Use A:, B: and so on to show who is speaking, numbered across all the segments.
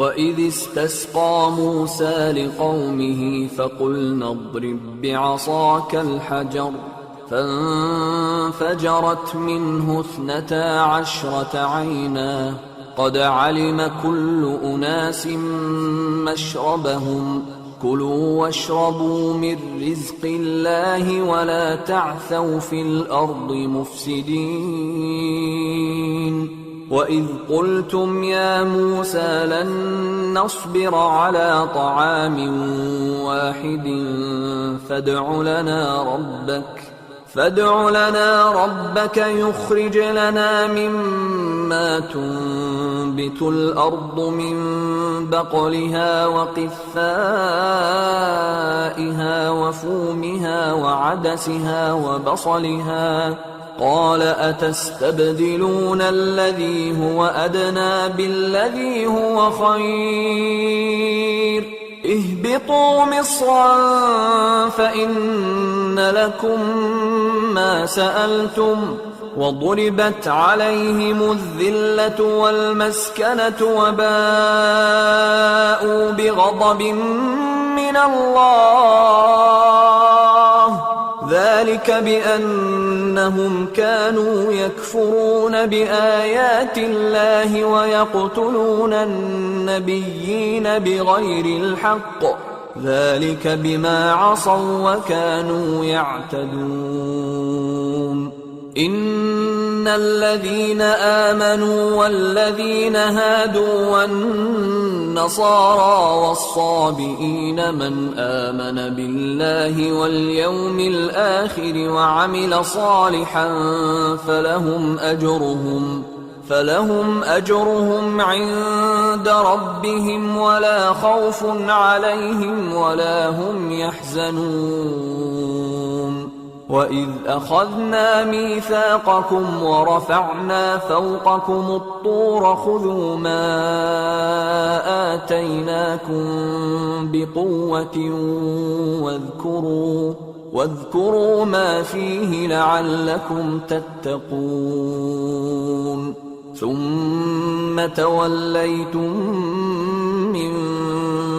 A: وإذ استسقى موسى لقومه فقلنا اضرب بعصاك الحجر فانفجرت منه 12 عينا قد علم كل أناس مشربهم كلوا واشربوا من رزق الله ولا تعثوا في الأرض مفسدين وإذ قلتم يا موسى لن نصبر على طعام واحد فادع لنا ربك يخرج لنا مما تنبت الأرض من بقلها وقثائها وفومها وعدسها وبصلها قال أتستبدلون الذي هو أدنى بالذي هو خير اهبطوا مصرا فإن لكم ما سألتم وضربت عليهم الذلة والمسكنة وباءوا بغضب من الله ذلك بأنهم كانوا يكفرون بآيات الله ويقتلون النبيين بغير الحق ذلك بما عصوا وكانوا يعتدون إن الذين آمنوا والذين هادوا والنصارى والصابئين من آمن بالله واليوم الآخر وعمل صالحا فلهم أجرهم عند ربهم ولا خوف عليهم ولا هم يحزنون وإذ أخذنا ميثاقكم ورفعنا فوقكم الطور خذوا ما آتيناكم بقوة واذكروا ما فيه لعلكم تتقون ثم توليتم من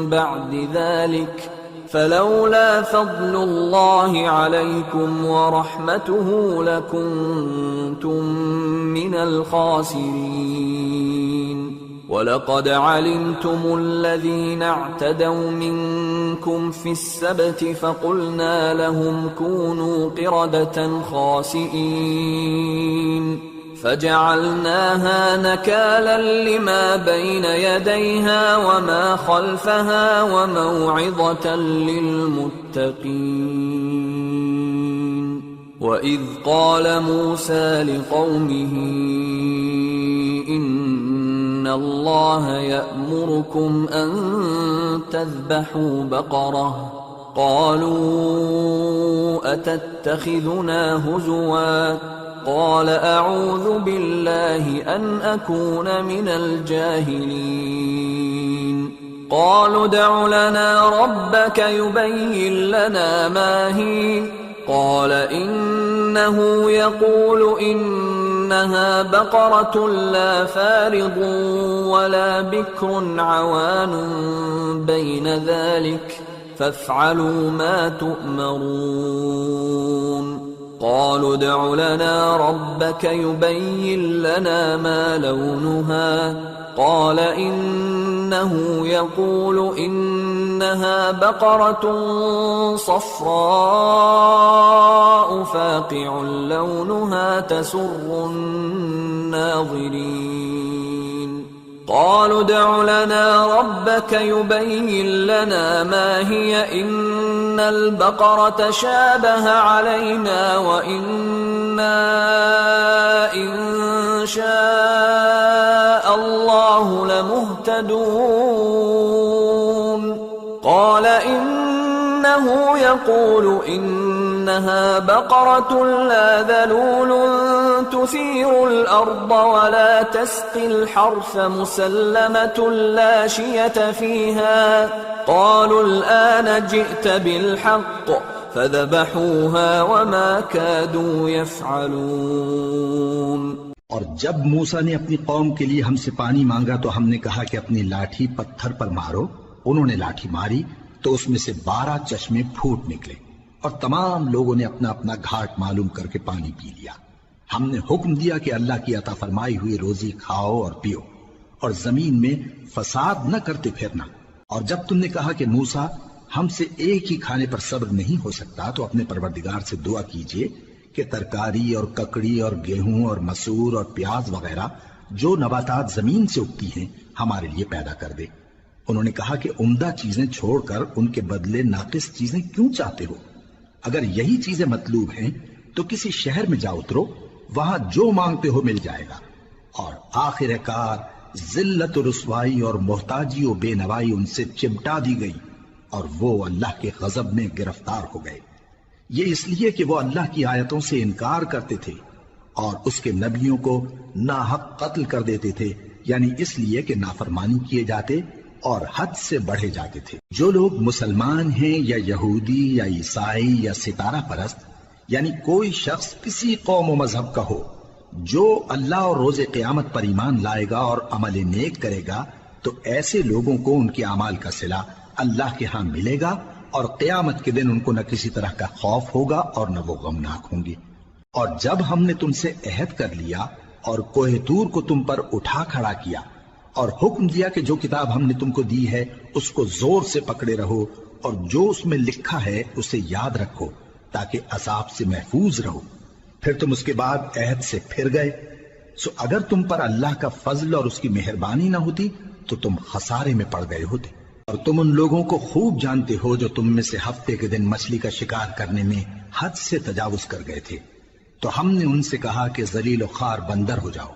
A: بعد ذلك فلولا فضل الله عليكم ورحمته لكنتم من الخاسرين ولقد علمتم الذين اعتدوا منكم في السبت فقلنا لهم كونوا قردة خاسئين فجعلناها نكالا لما بين يديها وما خلفها وموعظة للمتقين وإذ قال موسى لقومه إن الله يأمركم أن تذبحوا بقرة قالوا أتتخذنا هزوا قال أعوذ بالله أن أكون من الجاهلين قالوا ادع لنا ربك يبين لنا ما هي قال إنه يقول إنها بقرة لا فارض ولا بكر عوان بين ذلك فافعلوا ما تؤمرون قالوا ادع لنا ربك يبين لنا ما لونها قال إنه يقول إنها بقرة صفراء فاقع لونها تسر الناظرين قالوا ادع لنا ربك يبين لنا ما هي إن البقرة شابه علينا وإنا إن شاء الله لمهتدون قال إنه يقول إنها بقرة لا ذلول تثير الأرض ولا تسقي الحرث مسلمة لا شية فيها قالوا الآن جئت بالحق فذبحوها وما كادوا يفعلون
B: اور جب موسیٰ نے اپنی قوم کے لیے ہم سے پانی مانگا تو ہم نے کہا کہ اپنی لاٹھی پتھر پر مارو. انہوں نے لاٹھی ماری تو اس میں سے 12 چشمے پھوٹ نکلے اور تمام لوگوں نے اپنا اپنا گھاٹ معلوم کر کے پانی پی لیا. ہم نے حکم دیا کہ اللہ کی عطا فرمائی ہوئی روزی کھاؤ اور پیو اور زمین میں فساد نہ کرتے پھرنا. اور جب تم نے کہا کہ موسیٰ ہم سے ایک ہی کھانے پر صبر نہیں ہو سکتا تو اپنے پروردگار سے دعا کیجئے کہ ترکاری اور ککڑی اور گیہوں اور مسور اور پیاز وغیرہ جو نباتات زمین سے اگتی ہیں ہمارے لیے پیدا کر دے. انہوں نے کہا کہ عمدہ چیزیں چھوڑ کر ان کے بدلے ناقص چیزیں کیوں چاہتے ہو؟ اگر یہی چیزیں مطلوب ہیں تو کسی شہر میں جا اترو، وہاں جو مانگتے ہو مل جائے گا. اور آخر کار ذلت و رسوائی اور محتاجی و بے نوائی ان سے چمٹا دی گئی اور وہ اللہ کے غضب میں گرفتار ہو گئے. یہ اس لیے کہ وہ اللہ کی آیتوں سے انکار کرتے تھے اور اس کے نبیوں کو ناحق قتل کر دیتے تھے، یعنی اس لیے کہ نافرمانی کیے جاتے اور حد سے بڑھے جاتے تھے. جو لوگ مسلمان ہیں یا یہودی یا عیسائی یا ستارہ پرست، یعنی کوئی شخص کسی قوم و مذہب کا ہو، جو اللہ اور روز قیامت پر ایمان لائے گا اور عمل نیک کرے گا تو ایسے لوگوں کو ان کے اعمال کا صلہ اللہ کے ہاں ملے گا اور قیامت کے دن ان کو نہ کسی طرح کا خوف ہوگا اور نہ وہ غمناک ہوں گے. اور جب ہم نے تم سے عہد کر لیا اور کوہ طور کو تم پر اٹھا کھڑا کیا اور حکم دیا کہ جو کتاب ہم نے تم کو دی ہے اس کو زور سے پکڑے رہو اور جو اس میں لکھا ہے اسے یاد رکھو تاکہ عذاب سے محفوظ رہو، پھر تم اس کے بعد عہد سے پھر گئے، سو اگر تم پر اللہ کا فضل اور اس کی مہربانی نہ ہوتی تو تم خسارے میں پڑ گئے ہوتے. اور تم ان لوگوں کو خوب جانتے ہو جو تم میں سے ہفتے کے دن مچھلی کا شکار کرنے میں حد سے تجاوز کر گئے تھے، تو ہم نے ان سے کہا کہ ذلیل و خوار بندر ہو جاؤ.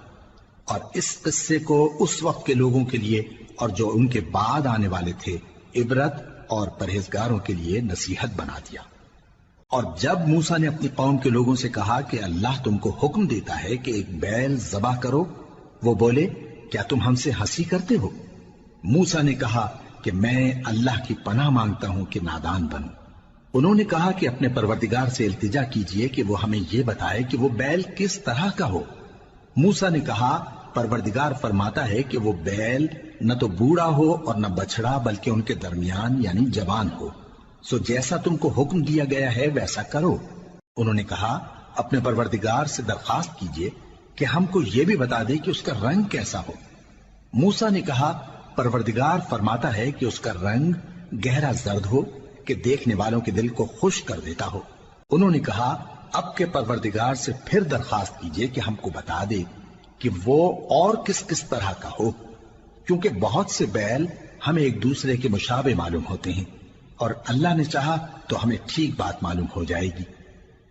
B: اور اس قصے کو اس وقت کے لوگوں کے لیے اور جو ان کے بعد آنے والے تھے عبرت اور پرہیزگاروں کے لیے نصیحت بنا دیا. اور جب موسیٰ نے اپنی قوم کے لوگوں سے کہا کہ اللہ تم کو حکم دیتا ہے کہ ایک بیل ذبح کرو، وہ بولے کیا تم ہم سے ہنسی کرتے ہو؟ موسیٰ نے کہا کہ میں اللہ کی پناہ مانگتا ہوں کہ نادان بنوں. انہوں نے کہا کہ اپنے پروردگار سے التجا کیجئے کہ وہ ہمیں یہ بتائے کہ وہ بیل کس طرح کا ہو. موسیٰ نے کہا پروردگار فرماتا ہے کہ وہ بیل نہ تو بوڑھا ہو اور نہ بچڑا بلکہ ان کے درمیان یعنی جوان ہو، سو جیسا تم کو حکم دیا گیا ہے ویسا کرو. انہوں نے کہا اپنے پروردگار سے درخواست کیجئے کہ ہم کو یہ بھی بتا دے کہ اس کا رنگ کیسا ہو. موسیٰ نے کہا پروردگار فرماتا ہے کہ اس کا رنگ گہرا زرد ہو کہ دیکھنے والوں کے دل کو خوش کر دیتا ہو. انہوں نے کہا اب کے پروردگار سے پھر درخواست کیجئے کہ ہم کو بتا دے کہ وہ اور کس کس طرح کا ہو، کیونکہ بہت سے بیل ہمیں ایک دوسرے کے مشابہ معلوم ہوتے ہیں اور اللہ نے چاہا تو ہمیں ٹھیک بات معلوم ہو جائے گی.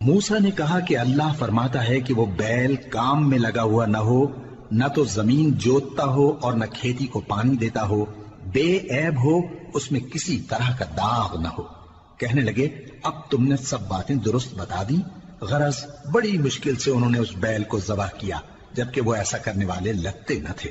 B: موسیٰ نے کہا کہ اللہ فرماتا ہے کہ وہ بیل کام میں لگا ہوا نہ ہو، نہ تو زمین جوتتا ہو اور نہ کھیتی کو پانی دیتا ہو، بے عیب ہو، اس میں کسی طرح کا داغ نہ ہو. کہنے لگے اب تم نے سب باتیں درست بتا دی. غرض بڑی مشکل سے انہوں نے اس بیل کو ذبح کیا جبکہ وہ ایسا کرنے والے لگتے نہ تھے.